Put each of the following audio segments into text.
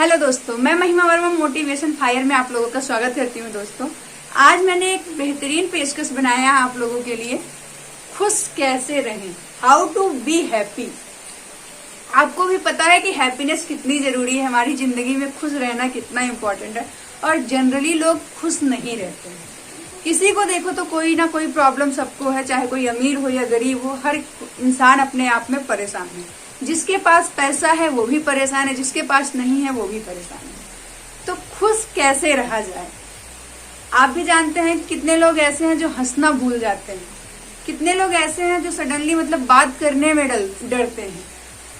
Hello दोस्तों, मैं महिमा वर्मा मोटिवेशन फायर में आप लोगों का स्वागत करती हूँ। दोस्तों, आज मैंने एक बेहतरीन पेशकश बनाया है आप लोगों के लिए। खुश कैसे रहें, हाउ टू बी हैप्पी। आपको भी पता है कि हैप्पीनेस कितनी जरूरी है, हमारी जिंदगी में खुश रहना कितना इम्पोर्टेंट है। और जनरली लोग खुश नहीं रहते हैं। किसी को देखो तो कोई ना कोई प्रॉब्लम सबको है, चाहे कोई अमीर हो या गरीब हो, हर इंसान अपने आप में परेशान है। जिसके पास पैसा है वो भी परेशान है, जिसके पास नहीं है वो भी परेशान है। तो खुश कैसे रहा जाए। आप भी जानते हैं कितने लोग ऐसे हैं जो हंसना भूल जाते हैं, कितने लोग ऐसे हैं जो सडनली बात करने में डरते हैं,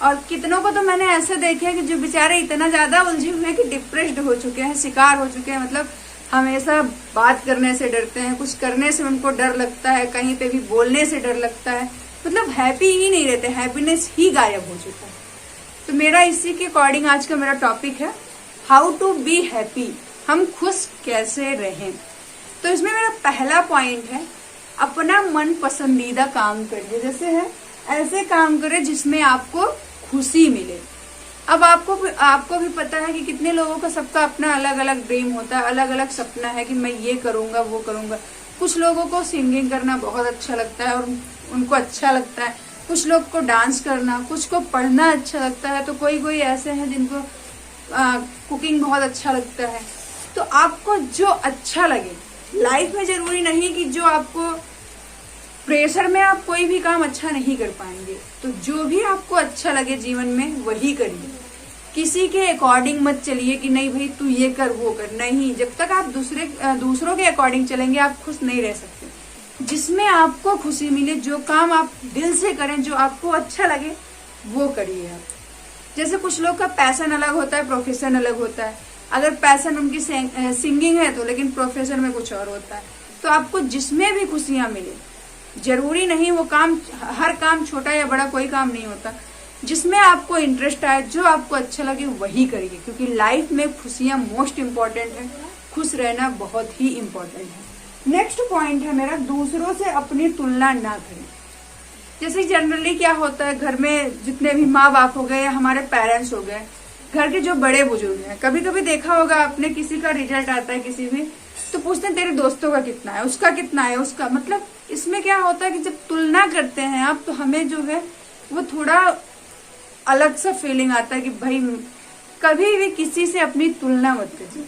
और कितनों को तो मैंने ऐसे देखे कि जो बेचारे इतना ज्यादा उलझे हुए हैं कि डिप्रेस्ड हो चुके हैं, शिकार हो चुके हैं। हमेशा बात करने से डरते हैं, कुछ करने से उनको डर लगता है, कहीं पे भी बोलने से डर लगता है। हैप्पी ही नहीं रहते, हैप्पीनेस ही गायब हो चुका है। तो मेरा इसी के अकॉर्डिंग आज का मेरा टॉपिक है हाउ टू बी हैप्पी, हम खुश कैसे रहें। तो इसमें मेरा पहला पॉइंट है अपना मन पसंदीदा काम करिए। जैसे है ऐसे काम करें जिसमें आपको खुशी मिले। अब आपको भी पता है कि कितने लोगों का सबका अपना अलग अलग ड्रीम होता है, अलग अलग सपना है कि मैं ये करूंगा वो करूंगा। कुछ लोगों को सिंगिंग करना बहुत अच्छा लगता है और उनको अच्छा लगता है, कुछ लोग को डांस करना, कुछ को पढ़ना अच्छा लगता है, तो कोई ऐसे हैं जिनको कुकिंग बहुत अच्छा लगता है। तो आपको जो अच्छा लगे, लाइफ में जरूरी नहीं कि जो आपको प्रेशर में आप कोई भी काम अच्छा नहीं कर पाएंगे। तो जो भी आपको अच्छा लगे जीवन में वही करिए। किसी के अकॉर्डिंग मत चलिए कि नहीं भाई तू ये कर वो कर, नहीं। जब तक आप दूसरों के अकॉर्डिंग चलेंगे आप खुश नहीं रह सकते। जिसमें आपको खुशी मिले, जो काम आप दिल से करें, जो आपको अच्छा लगे वो करिए आप। जैसे कुछ लोग का पैशन अलग होता है, प्रोफेशन अलग होता है। अगर पैशन उनकी सिंगिंग है तो लेकिन प्रोफेशन में कुछ और होता है। तो आपको जिसमें भी खुशियां मिले, जरूरी नहीं वो काम, हर काम छोटा या बड़ा कोई काम नहीं होता। जिसमें आपको इंटरेस्ट आए, जो आपको अच्छा लगे वही करिए, क्योंकि लाइफ में खुशियां मोस्ट इम्पोर्टेंट है। खुश रहना बहुत ही इम्पोर्टेंट है। नेक्स्ट पॉइंट है मेरा, दूसरों से अपनी तुलना ना करें। जैसे जनरली क्या होता है, घर में जितने भी माँ बाप हो गए या हमारे पेरेंट्स हो गए, घर के जो बड़े बुजुर्ग हैं, कभी कभी देखा होगा आपने, किसी का रिजल्ट आता है किसी भी, तो पूछते हैं तेरे दोस्तों का कितना है, उसका कितना है, उसका। इसमें क्या होता है कि जब तुलना करते हैं आप, तो हमें जो है वो थोड़ा अलग सा फीलिंग आता है कि भाई कभी भी किसी से अपनी तुलना मत कीजिए।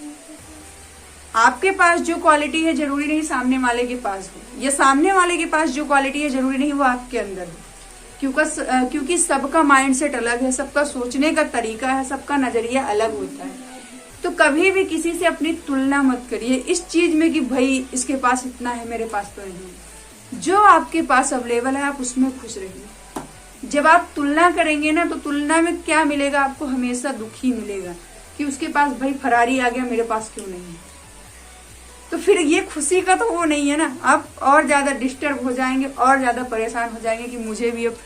आपके पास जो क्वालिटी है जरूरी नहीं सामने वाले के पास हो, या सामने वाले के पास जो क्वालिटी है जरूरी नहीं वो आपके अंदर हो। क्योंकि सबका माइंडसेट अलग है, सबका सोचने का तरीका है, सबका नजरिया अलग होता है। तो कभी भी किसी से अपनी तुलना मत करिए इस चीज में कि भाई इसके पास इतना है मेरे पास तो नहीं। जो आपके पास अवेलेबल है आप उसमें खुश रहिए। जब आप तुलना करेंगे ना, तो तुलना में क्या मिलेगा आपको, हमेशा दुख ही मिलेगा कि उसके पास भाई फरारी आ गया, मेरे पास क्यों नहीं है। तो फिर ये खुशी का तो वो नहीं है ना, आप और ज्यादा डिस्टर्ब हो जाएंगे और ज्यादा परेशान हो जाएंगे कि मुझे भी अब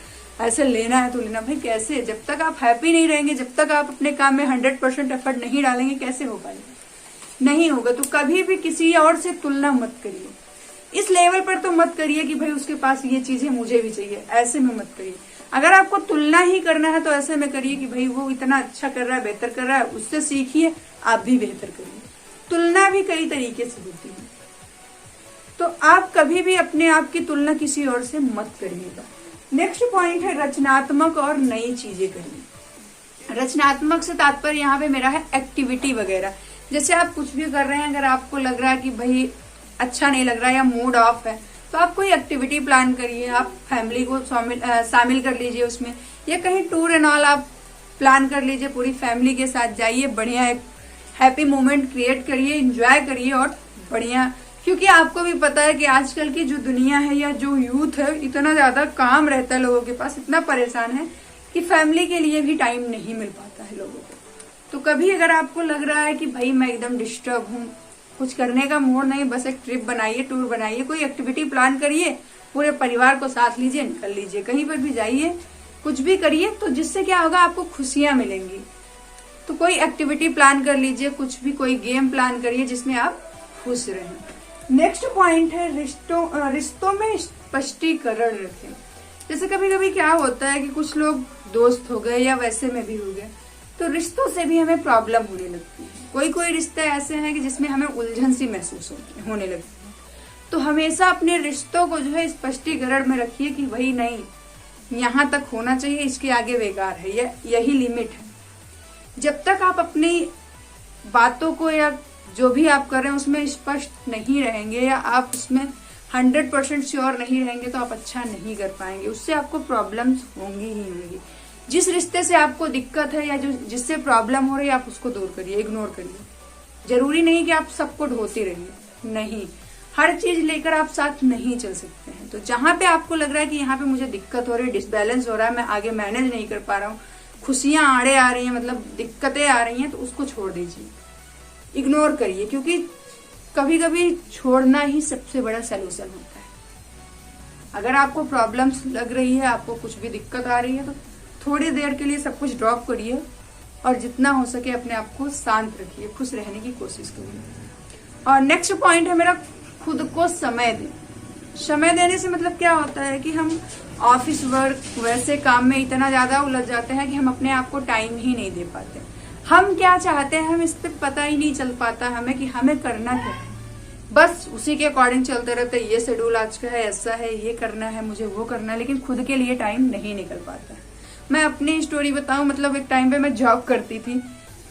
ऐसे लेना है तो लेना। भाई कैसे, जब तक आप हैप्पी नहीं रहेंगे, जब तक आप अपने काम में 100% एफर्ट नहीं डालेंगे, कैसे हो पाएगा, नहीं होगा। तो कभी भी किसी और से तुलना मत करिए। इस लेवल पर तो मत करिए कि भाई उसके पास ये चीज है मुझे भी चाहिए, ऐसे में मत करिए। अगर आपको तुलना ही करना है तो ऐसे में करिए कि भाई वो इतना अच्छा कर रहा है, बेहतर कर रहा है, उससे सीखिए, आप भी बेहतर करिए। तुलना भी कई तरीके से होती है, तो आप कभी भी अपने आप की तुलना किसी और से मत करिएगा। नेक्स्ट पॉइंट है रचनात्मक और नई चीजें करिए। रचनात्मक से तात्पर्य यहाँ पे मेरा है एक्टिविटी वगैरह। जैसे आप कुछ भी कर रहे हैं, अगर आपको लग रहा है कि भाई अच्छा नहीं लग रहा है या मूड ऑफ है, तो आप कोई एक्टिविटी प्लान करिए, आप फैमिली को शामिल कर लीजिए उसमें, या कहीं टूर एंड ऑल आप प्लान कर लीजिए, पूरी फैमिली के साथ जाइए, बढ़िया एक हैप्पी मोमेंट क्रिएट करिए, एंजॉय करिए और बढ़िया। क्योंकि आपको भी पता है कि आजकल की जो दुनिया है या जो यूथ है, इतना ज्यादा काम रहता है लोगों के पास, इतना परेशान है कि फैमिली के लिए भी टाइम नहीं मिल पाता है लोगों को। तो कभी अगर आपको लग रहा है कि भाई मैं एकदम डिस्टर्ब हूँ, कुछ करने का मूड नहीं, बस एक ट्रिप बनाइए, टूर बनाइए, कोई एक्टिविटी प्लान करिए, पूरे परिवार को साथ लीजिए, निकल लीजिए, कहीं पर भी जाइए, कुछ भी करिए। तो जिससे क्या होगा, आपको खुशियां मिलेंगी। तो कोई एक्टिविटी प्लान कर लीजिए, कुछ भी कोई गेम प्लान करिए जिसमें आप खुश रहें। नेक्स्ट पॉइंट है रिश्तों में स्पष्टीकरण रखें। जैसे कभी कभी क्या होता है कि कुछ लोग दोस्त हो गए या वैसे में भी हो गए, तो रिश्तों से भी हमें प्रॉब्लम होने लगती है। कोई कोई रिश्ते ऐसे हैं कि जिसमें हमें उलझन सी महसूस होने लगती है। तो हमेशा अपने रिश्तों को जो है स्पष्टीकरण में रखिए कि भाई नहीं, यहाँ तक होना चाहिए, इसके आगे बेकार है, यही लिमिट है। जब तक आप अपनी बातों को या जो भी आप कर रहे हैं उसमें स्पष्ट नहीं रहेंगे या आप उसमें 100% श्योर नहीं रहेंगे तो आप अच्छा नहीं कर पाएंगे। उससे आपको प्रॉब्लम्स होंगी ही होंगी। जिस रिश्ते से आपको दिक्कत है या जो जिससे प्रॉब्लम हो रही है आप उसको दूर करिए, इग्नोर करिए। जरूरी नहीं कि आप सबको ढोते रहिए, नहीं, हर चीज लेकर आप साथ नहीं चल सकते हैं। तो जहां पे आपको लग रहा है कि यहाँ पे मुझे दिक्कत हो रही है, डिसबैलेंस हो रहा है, मैं आगे मैनेज नहीं कर पा रहा हूँ, खुशियां आड़े आ रही हैं, मतलब दिक्कतें आ रही हैं, तो उसको छोड़ दीजिए, इग्नोर करिए। क्योंकि कभी कभी छोड़ना ही सबसे बड़ा सोल्यूशन होता है। अगर आपको प्रॉब्लम्स लग रही है, आपको कुछ भी दिक्कत आ रही है, तो थोड़ी देर के लिए सब कुछ ड्रॉप करिए और जितना हो सके अपने आप को शांत रखिए, खुश रहने की कोशिश करिए। और नेक्स्ट पॉइंट है मेरा, खुद को समय दें। समय देने से मतलब क्या होता है कि हम ऑफिस वर्क वैसे काम में इतना ज्यादा उलझ जाते हैं कि हम अपने आप को टाइम ही नहीं दे पाते। हम क्या चाहते हैं हम इस पे पता ही नहीं चल पाता हमें कि हमें करना क्या है। बस उसी के अकॉर्डिंग चलते रहते, ये शेड्यूल आज का है, ऐसा है, ये करना है, मुझे वो करना है, लेकिन खुद के लिए टाइम नहीं निकल पाता। मैं अपनी स्टोरी बताऊं, मतलब एक टाइम पे मैं जॉब करती थी,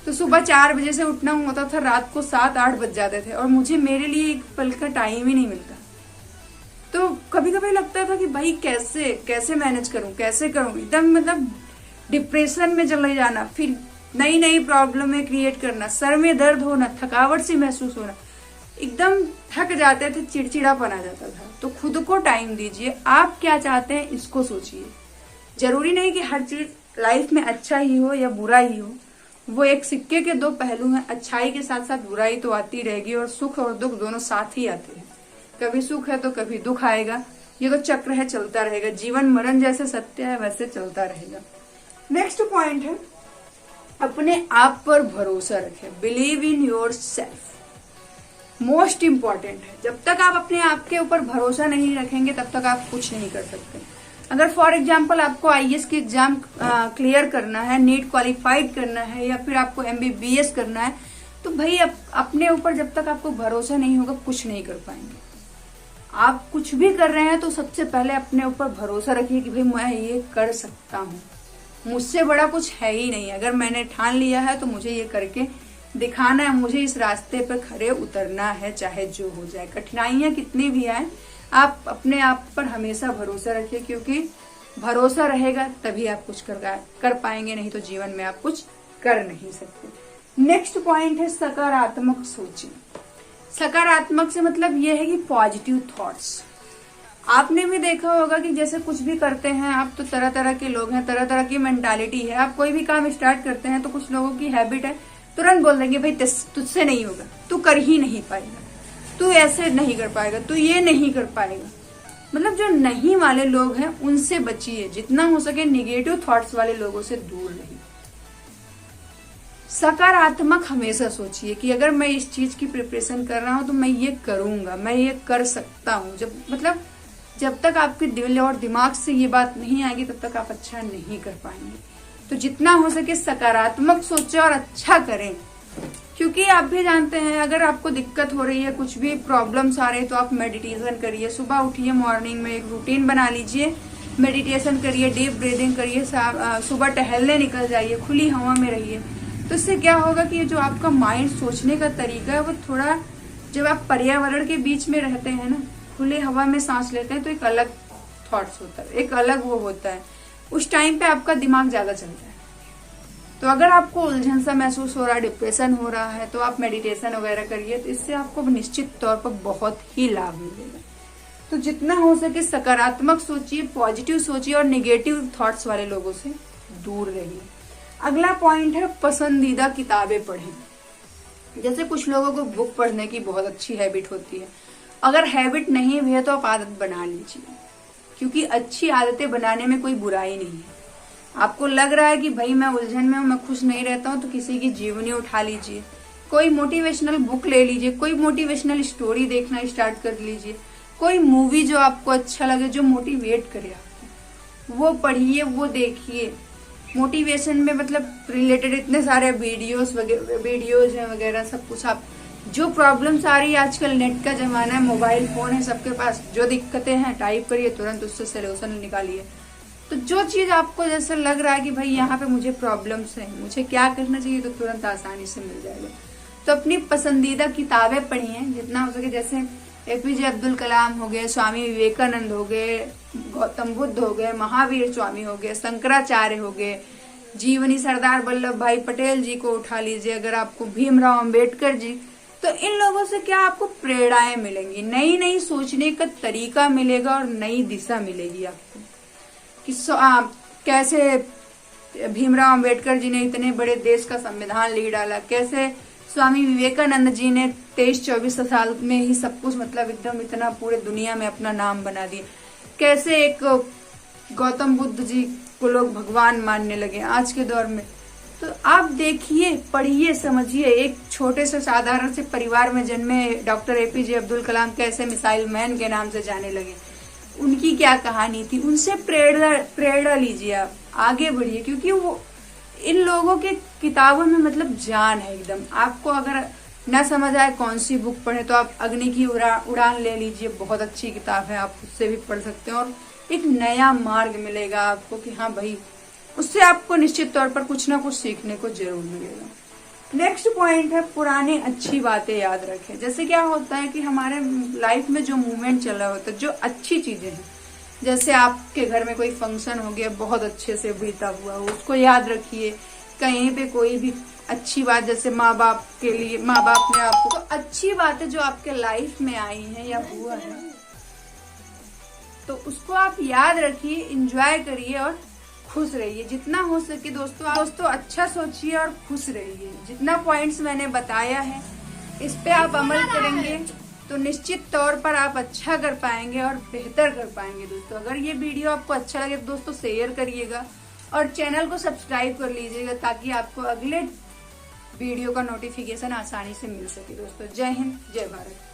तो सुबह 4 बजे से उठना होता था, रात को 7-8 बज जाते थे और मुझे मेरे लिए एक पल का टाइम ही नहीं मिलता। तो कभी कभी लगता था कि भाई कैसे मैनेज करूं, कैसे करूं, एकदम मतलब डिप्रेशन में चले जाना, फिर नई नई प्रॉब्लमें क्रिएट करना, सर में दर्द होना, थकावट सी महसूस होना, एकदम थक जाते थे, चिड़चिड़ापन आ जाता था। तो खुद को टाइम दीजिए, आप क्या चाहते हैं इसको सोचिए। जरूरी नहीं कि हर चीज लाइफ में अच्छा ही हो या बुरा ही हो, वो एक सिक्के के 2 पहलू हैं। अच्छाई के साथ साथ बुराई तो आती रहेगी और सुख और दुख दोनों साथ ही आते हैं। कभी सुख है तो कभी दुख आएगा, ये तो चक्र है, चलता रहेगा। जीवन मरण जैसे सत्य है वैसे चलता रहेगा। नेक्स्ट पॉइंट है, अपने आप पर भरोसा रखें। Believe in your self, most important है। जब तक आप अपने आप के ऊपर भरोसा नहीं रखेंगे तब तक आप कुछ नहीं कर सकते। अगर फॉर एग्जाम्पल आपको आईएएस की एग्जाम क्लियर करना है, नीट क्वालिफाइड करना है या फिर आपको एमबीबीएस करना है, तो भाई अपने ऊपर जब तक आपको भरोसा नहीं होगा कुछ नहीं कर पाएंगे। आप कुछ भी कर रहे हैं तो सबसे पहले अपने ऊपर भरोसा रखिए कि भाई मैं ये कर सकता हूँ, मुझसे बड़ा कुछ है ही नहीं। अगर मैंने ठान लिया है तो मुझे ये करके दिखाना है, मुझे इस रास्ते पर खड़े उतरना है, चाहे जो हो जाए, कठिनाइयां कितनी भी आए। आप अपने आप पर हमेशा भरोसा रखिए, क्योंकि भरोसा रहेगा तभी आप कुछ कर पाएंगे, नहीं तो जीवन में आप कुछ कर नहीं सकते। नेक्स्ट पॉइंट है सकारात्मक सोचिए। सकारात्मक से मतलब यह है कि पॉजिटिव थॉट्स। आपने भी देखा होगा कि जैसे कुछ भी करते हैं आप, तो तरह तरह के लोग हैं, तरह तरह की मेंटालिटी है। आप कोई भी काम स्टार्ट करते हैं तो कुछ लोगों की हैबिट है, तुरंत बोल देंगे भाई तुझसे नहीं होगा, तू कर ही नहीं पाएगा, तू ऐसे नहीं कर पाएगा, तू ये नहीं कर पाएगा। मतलब जो नहीं वाले लोग हैं उनसे बचिए, जितना हो सके नेगेटिव थॉट्स वाले लोगों से दूर रहिए। सकारात्मक हमेशा सोचिए कि अगर मैं इस चीज की प्रिपरेशन कर रहा हूं तो मैं ये करूंगा, मैं ये कर सकता हूं। जब तक आपके दिल और दिमाग से ये बात नहीं आएगी तब तक आप अच्छा नहीं कर पाएंगे। तो जितना हो सके सकारात्मक सोचें और अच्छा करें, क्योंकि आप भी जानते हैं अगर आपको दिक्कत हो रही है, कुछ भी प्रॉब्लम्स आ रही है, तो आप मेडिटेशन करिए। सुबह उठिए, मॉर्निंग में एक रूटीन बना लीजिए, मेडिटेशन करिए, डीप ब्रीदिंग करिए, सुबह टहलने निकल जाइए, खुली हवा में रहिए। तो इससे क्या होगा कि जो आपका माइंड सोचने का तरीका है वो थोड़ा, जब आप पर्यावरण के बीच में रहते हैं ना, खुले हवा में सांस लेते हैं, तो एक अलग थॉट्स होता है, एक अलग वो होता है। उस टाइम पे आपका दिमाग ज्यादा चलता है। तो अगर आपको उलझन सा महसूस हो रहा है, डिप्रेशन हो रहा है, तो आप मेडिटेशन वगैरह करिए, तो इससे आपको निश्चित तौर पर बहुत ही लाभ मिलेगा। तो जितना हो सके सकारात्मक सोचिए, पॉजिटिव सोचिए और नेगेटिव थॉट्स वाले लोगों से दूर रहिए। अगला पॉइंट है पसंदीदा किताबें पढ़ें। जैसे कुछ लोगों को बुक पढ़ने की बहुत अच्छी हैबिट होती है, अगर हैबिट नहीं भी है तो आप आदत बना लीजिए, क्योंकि अच्छी आदतें बनाने में कोई बुराई नहीं है। आपको लग रहा है कि भाई मैं उलझन में हूं, मैं खुश नहीं रहता हूं, तो किसी की जीवनी उठा लीजिए, कोई मोटिवेशनल बुक ले लीजिए, कोई मोटिवेशनल स्टोरी देखना स्टार्ट कर लीजिए, कोई मूवी जो आपको अच्छा लगे, जो मोटिवेट करे आपको, वो पढ़िए, वो देखिए। मोटिवेशन में मतलब रिलेटेड इतने सारे वीडियोस हैं वगैरह सब कुछ। आप जो प्रॉब्लम्स आ रही है, आजकल नेट का जमाना है, मोबाइल फोन है सबके पास, जो दिक्कतें हैं टाइप करिए, तुरंत उससे सोल्यूशन निकालिए। तो जो चीज आपको जैसे लग रहा है कि भाई यहाँ पे मुझे प्रॉब्लम्स है, मुझे क्या करना चाहिए, तो तुरंत आसानी से मिल जाएगा। तो अपनी पसंदीदा किताबें पढ़िए जितना हो सके, जैसे एपीजे अब्दुल कलाम हो गए, स्वामी विवेकानंद हो गए, गौतम बुद्ध हो गए, महावीर स्वामी हो गए, शंकराचार्य हो गए, जीवनी सरदार वल्लभ भाई पटेल जी को उठा लीजिए। अगर आपको भीमराव अम्बेडकर जी, तो इन लोगों से क्या आपको प्रेरणाएं मिलेंगी, नई नई सोचने का तरीका मिलेगा और नई दिशा मिलेगी आपको कि कैसे भीमराव अम्बेडकर जी ने इतने बड़े देश का संविधान लिख डाला, कैसे स्वामी विवेकानंद जी ने 23-24 साल में ही सब कुछ मतलब एकदम इतना पूरे दुनिया में अपना नाम बना दिया, कैसे एक गौतम बुद्ध जी को लोग भगवान मानने लगे आज के दौर में। तो आप देखिए, पढ़िए, समझिए। एक छोटे से साधारण से परिवार में जन्मे डॉक्टर एपीजे अब्दुल कलाम कैसे मिसाइल मैन के नाम से जाने लगे, उनकी क्या कहानी थी, उनसे प्रेरणा लीजिए, आप आगे बढ़िए, क्योंकि वो इन लोगों के किताबों में मतलब जान है एकदम। आपको अगर न समझ आए कौन सी बुक पढ़े, तो आप अग्नि की उड़ान ले लीजिए, बहुत अच्छी किताब है, आप उससे भी पढ़ सकते हैं और एक नया मार्ग मिलेगा आपको कि हाँ भाई, उससे आपको निश्चित तौर पर कुछ ना कुछ सीखने को जरूर मिलेगा। नेक्स्ट पॉइंट है, पुराने अच्छी बातें याद रखें। जैसे क्या होता है कि हमारे लाइफ में जो मूवमेंट चल रहा होता है, जो अच्छी चीजें हैं, जैसे आपके घर में कोई फंक्शन हो गया बहुत अच्छे से बीता हुआ हो, उसको याद रखिए। कहीं पे कोई भी अच्छी बात, जैसे माँ बाप ने आपको तो अच्छी बातें जो आपके लाइफ में आई हैं या हुआ है, तो उसको आप याद रखिए, एंजॉय करिए और खुश रहिए जितना हो सके। दोस्तों अच्छा सोचिए और खुश रहिए। जितना पॉइंट्स मैंने बताया है, इस पे आप अमल करेंगे तो निश्चित तौर पर आप अच्छा कर पाएंगे और बेहतर कर पाएंगे। दोस्तों अगर ये वीडियो आपको अच्छा लगे तो दोस्तों शेयर करिएगा और चैनल को सब्सक्राइब कर लीजिएगा, ताकि आपको अगले वीडियो का नोटिफिकेशन आसानी से मिल सके। दोस्तों जय हिंद, जय भारत।